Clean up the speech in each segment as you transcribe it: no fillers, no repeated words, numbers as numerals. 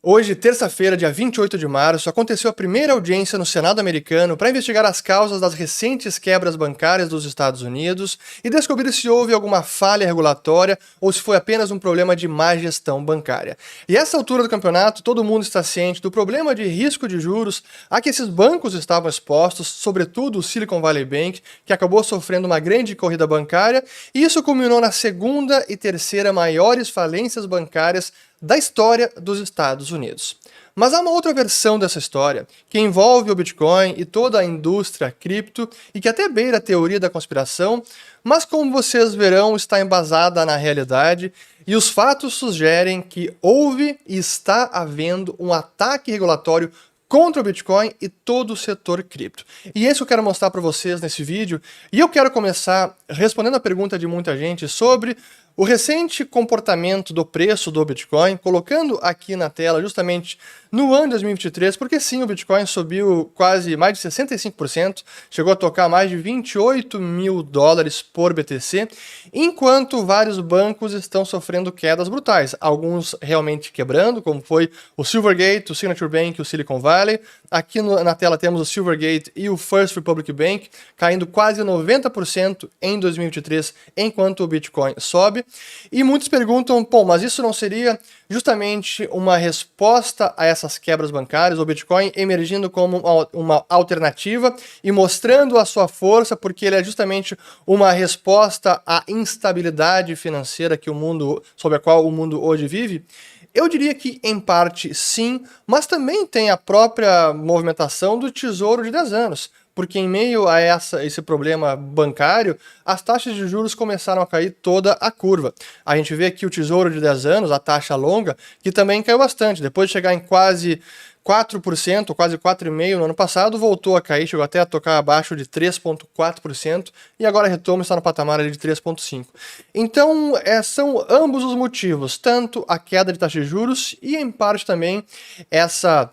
Hoje, terça-feira, dia 28 de março, aconteceu a primeira audiência no Senado americano para investigar as causas das recentes quebras bancárias dos Estados Unidos e descobrir se houve alguma falha regulatória ou se foi apenas um problema de má gestão bancária. E a essa altura do campeonato, todo mundo está ciente do problema de risco de juros a que esses bancos estavam expostos, sobretudo o Silicon Valley Bank, que acabou sofrendo uma grande corrida bancária, e isso culminou na segunda e terceira maiores falências bancárias da história dos Estados Unidos. Mas há uma outra versão dessa história, que envolve o Bitcoin e toda a indústria cripto e que até beira a teoria da conspiração, mas como vocês verão, está embasada na realidade e os fatos sugerem que houve e está havendo um ataque regulatório contra o Bitcoin e todo o setor cripto. E é isso que eu quero mostrar para vocês nesse vídeo, e eu quero começar respondendo a pergunta de muita gente sobre o recente comportamento do preço do Bitcoin, colocando aqui na tela justamente no ano de 2023, porque sim, o Bitcoin subiu quase mais de 65%, chegou a tocar mais de 28 mil dólares por BTC, enquanto vários bancos estão sofrendo quedas brutais, alguns realmente quebrando, como foi o Silvergate, o Signature Bank e o Silicon Valley. Aqui na tela temos o Silvergate e o First Republic Bank, caindo quase 90% em 2023, enquanto o Bitcoin sobe. E muitos perguntam, pô, mas isso não seria justamente uma resposta a essas quebras bancárias, o Bitcoin emergindo como uma alternativa e mostrando a sua força, porque ele é justamente uma resposta à instabilidade financeira que o mundo, sobre a qual o mundo hoje vive? Eu diria que, em parte, sim, mas também tem a própria movimentação do Tesouro de 10 anos, porque em meio a esse problema bancário, as taxas de juros começaram a cair toda a curva. A gente vê aqui o Tesouro de 10 anos, a taxa longa, que também caiu bastante, depois de chegar em quase 4%, quase 4,5% no ano passado, voltou a cair, chegou até a tocar abaixo de 3,4% e agora retoma, está no patamar ali de 3,5%. Então, são ambos os motivos, tanto a queda de taxa de juros e, em parte, também essa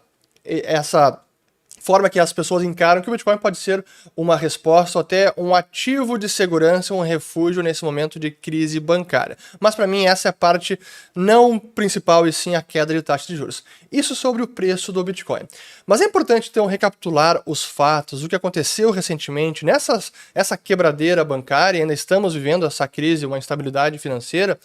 forma que as pessoas encaram que o Bitcoin pode ser uma resposta ou até um ativo de segurança, um refúgio nesse momento de crise bancária. Mas para mim essa é a parte não principal e sim a queda de taxa de juros. Isso sobre o preço do Bitcoin. Mas é importante então recapitular os fatos, o que aconteceu recentemente essa quebradeira bancária, ainda estamos vivendo essa crise, uma instabilidade financeira,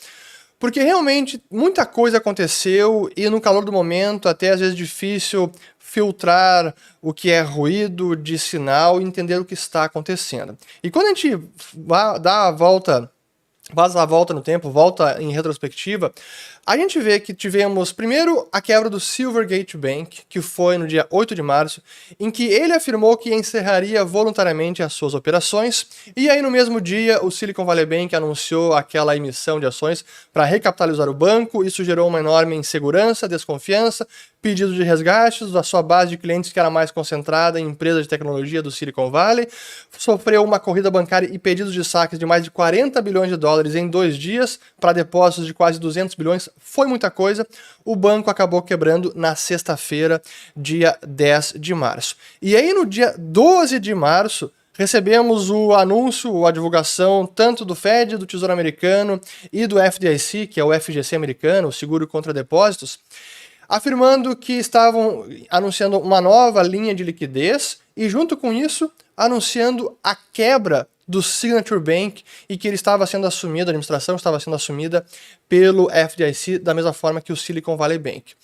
porque realmente muita coisa aconteceu e no calor do momento até às vezes difícil filtrar o que é ruído de sinal e entender o que está acontecendo. E quando a gente dá a volta, faz a volta no tempo, volta em retrospectiva, a gente vê que tivemos primeiro a quebra do Silvergate Bank, que foi no dia 8 de março, em que ele afirmou que encerraria voluntariamente as suas operações, e aí no mesmo dia o Silicon Valley Bank anunciou aquela emissão de ações para recapitalizar o banco. Isso gerou uma enorme insegurança, desconfiança, pedido de resgates da sua base de clientes que era mais concentrada em empresas de tecnologia do Silicon Valley, sofreu uma corrida bancária e pedidos de saques de mais de 40 bilhões de dólares em 2 dias para depósitos de quase 200 bilhões, foi muita coisa. O banco acabou quebrando na sexta-feira, dia 10 de março. E aí no dia 12 de março, recebemos o anúncio, a divulgação tanto do Fed, do Tesouro Americano e do FDIC, que é o FGC americano, o Seguro contra Depósitos, afirmando que estavam anunciando uma nova linha de liquidez e, junto com isso, anunciando a quebra do Signature Bank e que ele estava sendo assumido, a administração estava sendo assumida pelo FDIC da mesma forma que o Silicon Valley Bank.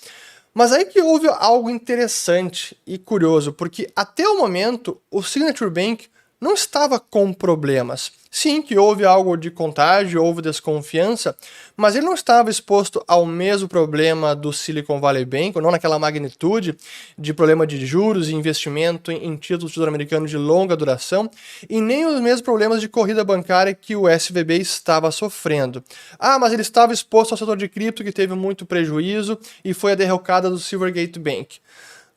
Mas aí que houve algo interessante e curioso, porque até o momento o Signature Bank não estava com problemas. Sim, que houve algo de contágio, houve desconfiança, mas ele não estava exposto ao mesmo problema do Silicon Valley Bank, ou não naquela magnitude de problema de juros e investimento em títulos do Tesouro Americano de longa duração, e nem os mesmos problemas de corrida bancária que o SVB estava sofrendo. Ah, mas ele estava exposto ao setor de cripto que teve muito prejuízo e foi a derrocada do Silvergate Bank.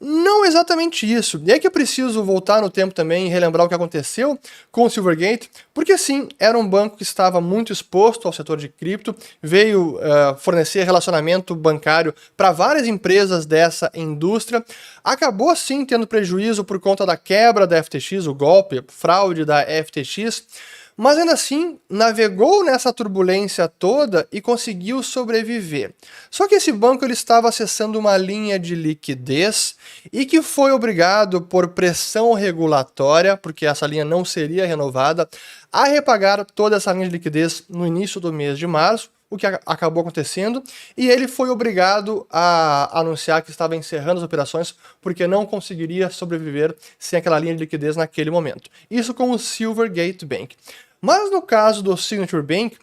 Não exatamente isso. E é que eu preciso voltar no tempo também e relembrar o que aconteceu com o Silvergate, porque sim, era um banco que estava muito exposto ao setor de cripto, veio fornecer relacionamento bancário para várias empresas dessa indústria, acabou sim tendo prejuízo por conta da quebra da FTX, o golpe, fraude da FTX, mas ainda assim navegou nessa turbulência toda e conseguiu sobreviver. Só que esse banco ele estava acessando uma linha de liquidez e que foi obrigado por pressão regulatória, porque essa linha não seria renovada, a repagar toda essa linha de liquidez no início do mês de março, o que acabou acontecendo, e ele foi obrigado a anunciar que estava encerrando as operações porque não conseguiria sobreviver sem aquela linha de liquidez naquele momento. Isso com o Silvergate Bank. Mas no caso do Signature Bank,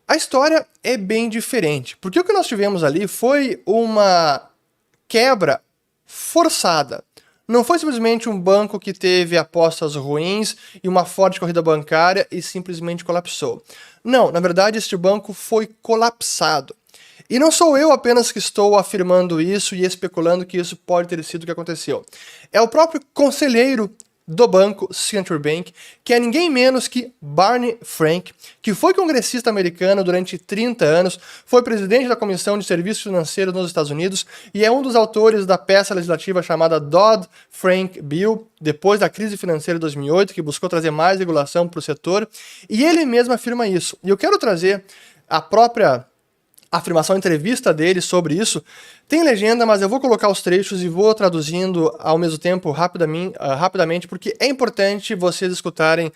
a história é bem diferente, porque o que nós tivemos ali foi uma quebra forçada. Não foi simplesmente um banco que teve apostas ruins e uma forte corrida bancária e simplesmente colapsou. Não, na verdade este banco foi colapsado. E não sou eu apenas que estou afirmando isso e especulando que isso pode ter sido o que aconteceu. É o próprio conselheiro do banco Signature Bank, que é ninguém menos que Barney Frank, que foi congressista americano durante 30 anos, foi presidente da Comissão de Serviços Financeiros nos Estados Unidos e é um dos autores da peça legislativa chamada Dodd-Frank Bill, depois da crise financeira de 2008, que buscou trazer mais regulação para o setor, e ele mesmo afirma isso. E eu quero trazer a própria afirmação, entrevista dele sobre isso. Tem legenda, mas eu vou colocar os trechos e vou traduzindo ao mesmo tempo rapidamente, porque é importante vocês escutarem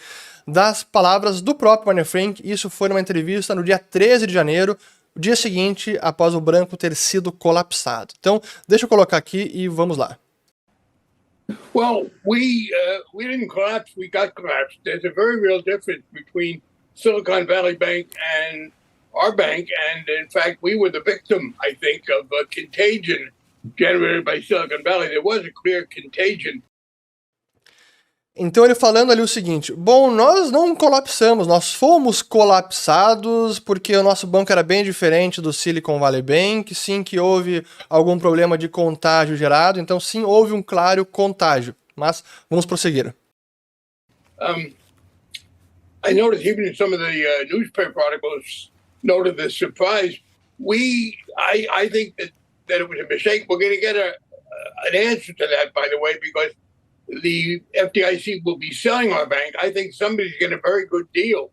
das palavras do próprio Barney Frank. Isso foi numa entrevista no dia 13 de janeiro, o dia seguinte após o banco ter sido colapsado. Então, deixa eu colocar aqui e vamos lá. Well, we didn't collapse, we got collapsed. There's a very real difference between Silicon Valley Bank and our bank, and in fact, we were the victim, I think, of a contagion generated by Silicon Valley. There was a clear contagion. Então ele falando ali o seguinte, bom, nós não colapsamos, nós fomos colapsados porque o nosso banco era bem diferente do Silicon Valley Bank, sim que houve algum problema de contágio gerado, então sim, houve um claro contágio, mas vamos prosseguir. I noticed even in some of the newspaper articles noted the surprise. I think that it was a mistake. We're going to get an answer to that, by the way, because the FDIC will be selling our bank. I think somebody's getting a very good deal.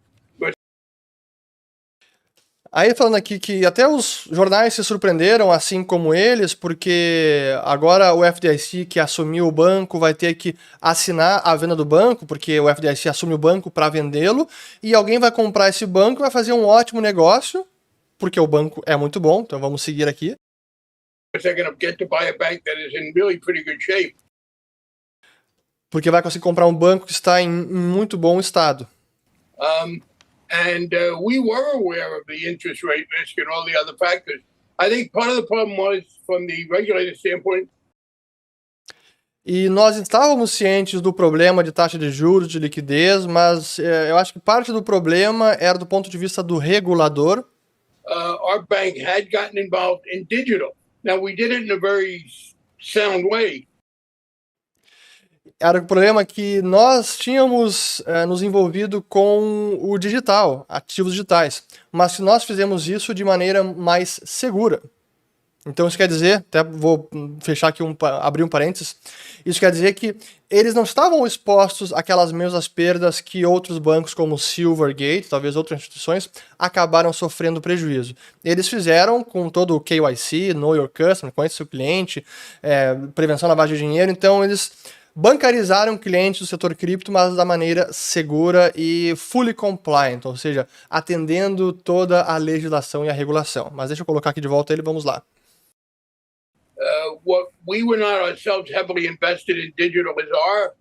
Aí falando aqui que até os jornais se surpreenderam, assim como eles, porque agora o FDIC que assumiu o banco vai ter que assinar a venda do banco, porque o FDIC assume o banco para vendê-lo, e alguém vai comprar esse banco e vai fazer um ótimo negócio, porque o banco é muito bom, então vamos seguir aqui. Porque vai conseguir comprar um banco que está em muito bom estado. And we were aware of the interest rate risk and all the other factors. I think part of the problem was, from the regulator standpoint. E nós estávamos cientes do problema de taxa de juros, de liquidez, mas eu acho que parte do problema era do ponto de vista do regulador. Our bank had gotten involved in digital. Now we did it in a very sound way. Era o problema que nós tínhamos nos envolvido com o digital, ativos digitais, mas que nós fizemos isso de maneira mais segura. Então isso quer dizer, até vou fechar aqui, abrir um parênteses, isso quer dizer que eles não estavam expostos àquelas mesmas perdas que outros bancos como Silvergate, talvez outras instituições, acabaram sofrendo prejuízo. Eles fizeram com todo o KYC, Know Your Customer, conhece seu cliente, prevenção da lavagem de dinheiro, então eles bancarizaram clientes do setor cripto, mas da maneira segura e fully compliant, ou seja, atendendo toda a legislação e a regulação. Mas deixa eu colocar aqui de volta ele, vamos lá. What we were not ourselves heavily invested in digital is our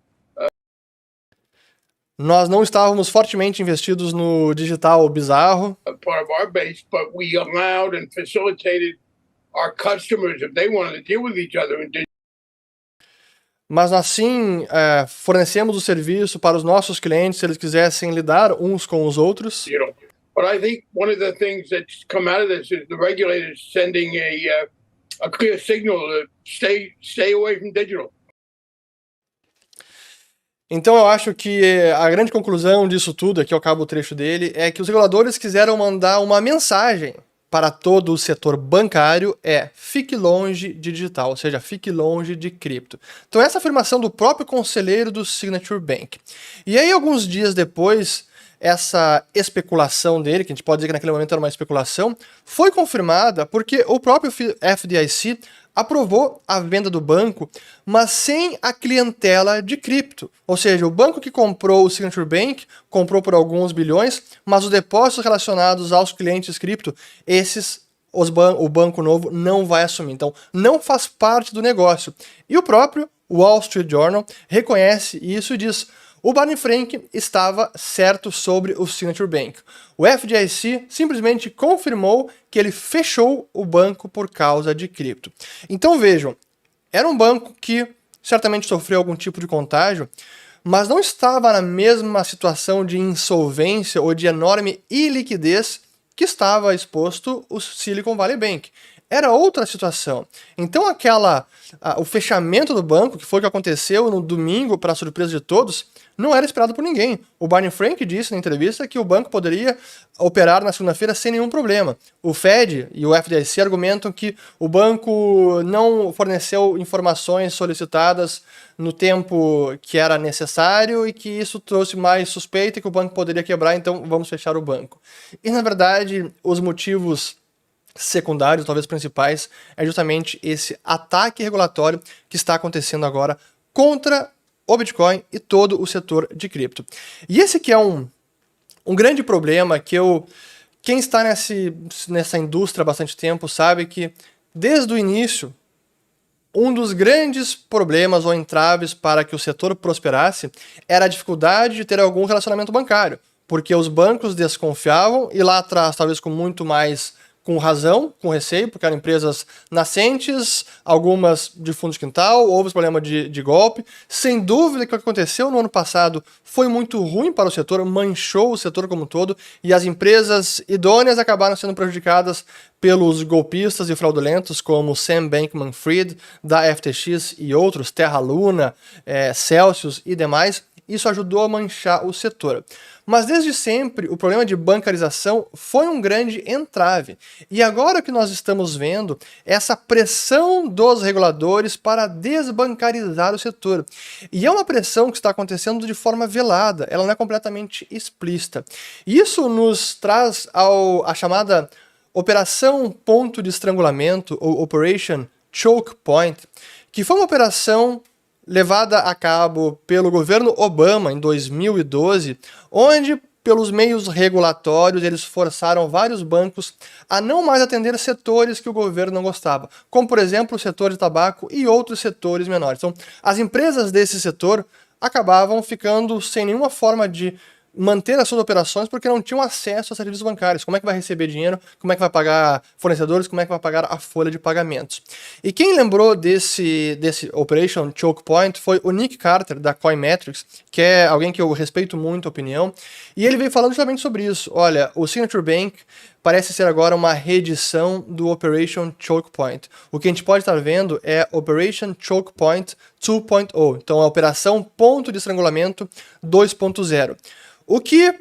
Nós não estávamos fortemente investidos no digital bizarro. Part of our base, but we allowed and facilitated our customers, if they wanted to deal with each other in digital. Mas assim fornecemos o serviço para os nossos clientes se eles quisessem lidar uns com os outros. But I think one of the things that's come out of this is the regulators sending a clear signal to stay away from digital. Então eu acho que a grande conclusão disso tudo, aqui eu acabo o trecho dele, é que os reguladores quiseram mandar uma mensagem para todo o setor bancário, fique longe de digital, ou seja, fique longe de cripto. Então essa afirmação do próprio conselheiro do Signature Bank. E aí alguns dias depois, essa especulação dele, que a gente pode dizer que naquele momento era uma especulação, foi confirmada porque o próprio FDIC aprovou a venda do banco, mas sem a clientela de cripto. Ou seja, o banco que comprou o Signature Bank comprou por alguns bilhões, mas os depósitos relacionados aos clientes cripto, o banco novo não vai assumir. Então, não faz parte do negócio. E o próprio Wall Street Journal reconhece isso e diz: o Barney Frank estava certo sobre o Signature Bank. O FDIC simplesmente confirmou que ele fechou o banco por causa de cripto. Então vejam, era um banco que certamente sofreu algum tipo de contágio, mas não estava na mesma situação de insolvência ou de enorme iliquidez que estava exposto o Silicon Valley Bank. Era outra situação. Então o fechamento do banco, que foi o que aconteceu no domingo, para surpresa de todos, não era esperado por ninguém. O Barney Frank disse na entrevista que o banco poderia operar na segunda-feira sem nenhum problema. O Fed e o FDIC argumentam que o banco não forneceu informações solicitadas no tempo que era necessário e que isso trouxe mais suspeita e que o banco poderia quebrar, então vamos fechar o banco. E, na verdade, os motivos secundários, talvez principais, é justamente esse ataque regulatório que está acontecendo agora contra o Bitcoin e todo o setor de cripto. E esse que é um grande problema que quem está nessa indústria há bastante tempo sabe que, desde o início, um dos grandes problemas ou entraves para que o setor prosperasse era a dificuldade de ter algum relacionamento bancário, porque os bancos desconfiavam e lá atrás, talvez com muito mais com razão, com receio, porque eram empresas nascentes, algumas de fundo de quintal, houve problema de golpe. Sem dúvida que o que aconteceu no ano passado foi muito ruim para o setor, manchou o setor como um todo, e as empresas idôneas acabaram sendo prejudicadas pelos golpistas e fraudulentos como Sam Bankman-Fried, da FTX e outros, Terra Luna, Celsius e demais. Isso ajudou a manchar o setor. Mas desde sempre o problema de bancarização foi um grande entrave. E agora o que nós estamos vendo é essa pressão dos reguladores para desbancarizar o setor. E é uma pressão que está acontecendo de forma velada, ela não é completamente explícita. Isso nos traz a chamada Operação Ponto de Estrangulamento, ou Operation Choke Point, que foi uma operação levada a cabo pelo governo Obama em 2012, onde, pelos meios regulatórios, eles forçaram vários bancos a não mais atender setores que o governo não gostava, como, por exemplo, o setor de tabaco e outros setores menores. Então, as empresas desse setor acabavam ficando sem nenhuma forma de manter as suas operações porque não tinham acesso a serviços bancários. Como é que vai receber dinheiro? Como é que vai pagar fornecedores? Como é que vai pagar a folha de pagamentos? E quem lembrou desse Operation Choke Point foi o Nick Carter, da Coinmetrics, que é alguém que eu respeito muito a opinião, e ele veio falando justamente sobre isso. Olha, o Signature Bank parece ser agora uma reedição do Operation Choke Point. O que a gente pode estar vendo é Operation Choke Point 2.0, então a Operação Ponto de Estrangulamento 2.0. O que,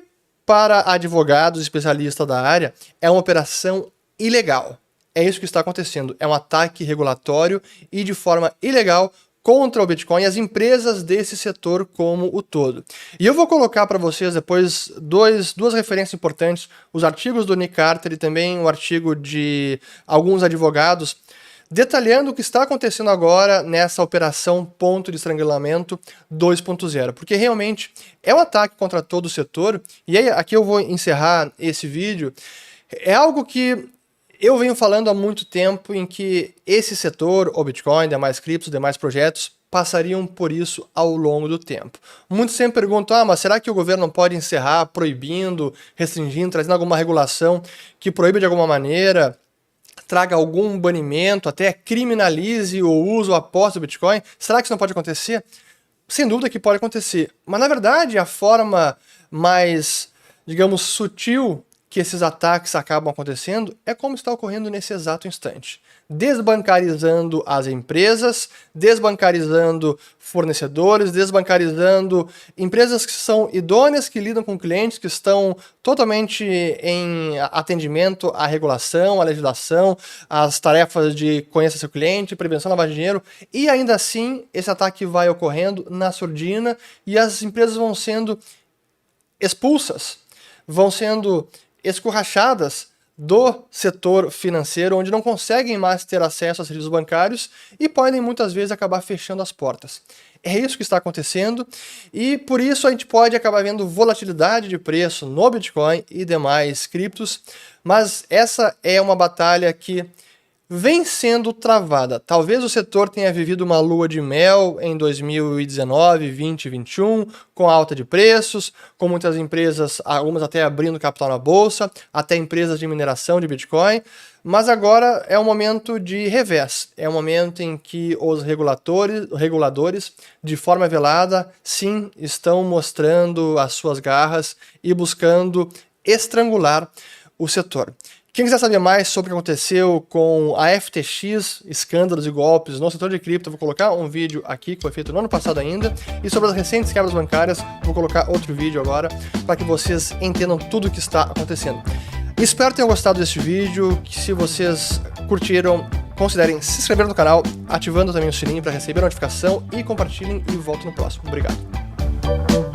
para advogados especialistas da área, é uma operação ilegal. É isso que está acontecendo. É um ataque regulatório e de forma ilegal contra o Bitcoin e as empresas desse setor como o todo. E eu vou colocar para vocês depois duas referências importantes, os artigos do Nick Carter e também o artigo de alguns advogados, detalhando o que está acontecendo agora nessa operação Ponto de Estrangulamento 2.0, porque realmente é um ataque contra todo o setor, e aí aqui eu vou encerrar esse vídeo. É algo que eu venho falando há muito tempo em que esse setor, o Bitcoin, demais criptos, demais projetos, passariam por isso ao longo do tempo. Muitos sempre perguntam, mas será que o governo não pode encerrar proibindo, restringindo, trazendo alguma regulação que proíba de alguma maneira, traga algum banimento, até criminalize o uso ou a posse do Bitcoin? Será que isso não pode acontecer? Sem dúvida que pode acontecer. Mas, na verdade, a forma mais, digamos, sutil que esses ataques acabam acontecendo é como está ocorrendo nesse exato instante. Desbancarizando as empresas, desbancarizando fornecedores, desbancarizando empresas que são idôneas, que lidam com clientes, que estão totalmente em atendimento à regulação, à legislação, às tarefas de conhecer seu cliente, prevenção da lavagem de dinheiro, e ainda assim esse ataque vai ocorrendo na surdina e as empresas vão sendo expulsas vão sendo escorrachadas do setor financeiro, onde não conseguem mais ter acesso a serviços bancários e podem muitas vezes acabar fechando as portas. É isso que está acontecendo e por isso a gente pode acabar vendo volatilidade de preço no Bitcoin e demais criptos, mas essa é uma batalha que vem sendo travada. Talvez o setor tenha vivido uma lua de mel em 2019, 20 e 21, com alta de preços, com muitas empresas, algumas até abrindo capital na bolsa, até empresas de mineração de Bitcoin, mas agora é um momento de revés. É um momento em que os reguladores, de forma velada, sim, estão mostrando as suas garras e buscando estrangular o setor. Quem quiser saber mais sobre o que aconteceu com a FTX, escândalos e golpes no setor de cripto, eu vou colocar um vídeo aqui que foi feito no ano passado ainda, e sobre as recentes quebras bancárias, vou colocar outro vídeo agora, para que vocês entendam tudo o que está acontecendo. Espero que tenham gostado deste vídeo, que se vocês curtiram, considerem se inscrever no canal, ativando também o sininho para receber a notificação, e compartilhem, e volto no próximo. Obrigado.